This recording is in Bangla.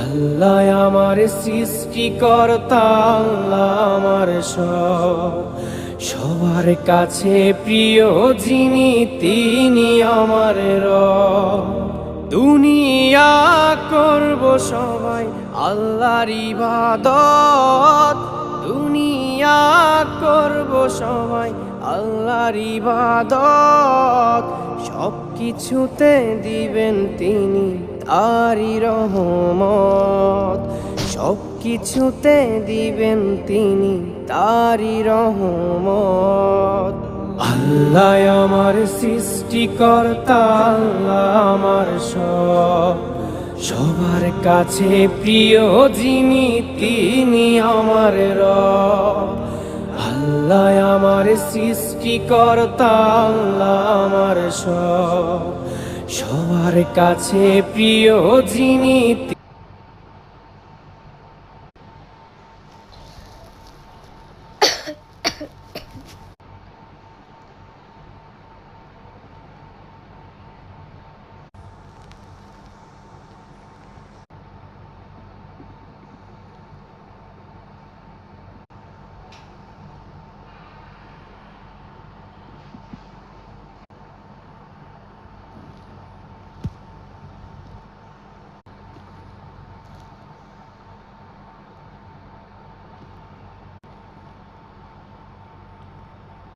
আল্লাহ আমার সৃষ্টিকর্তা, আল্লাহ আমার সবার কাছে প্রিয় যিনি তিনি আমার রব। দুনিয়া করব সবাই আল্লাহর ইবাদত, দুনিয়া করব সবাই আল্লাহর ইবাদত। সব কিছুতে দিবেন তিনি তারি রহমত, সব কিছুতে দিবেন তিনি তারি রহমত। আল্লাহ আমার সৃষ্টিকর্তা, আল্লাহ আমার সবার কাছে প্রিয় যিনি তিনি আমার রব। আল্লাহ আমার সৃষ্টিকর্তা, আল্লাহ আমার সবার কাছে প্রিয় যিনি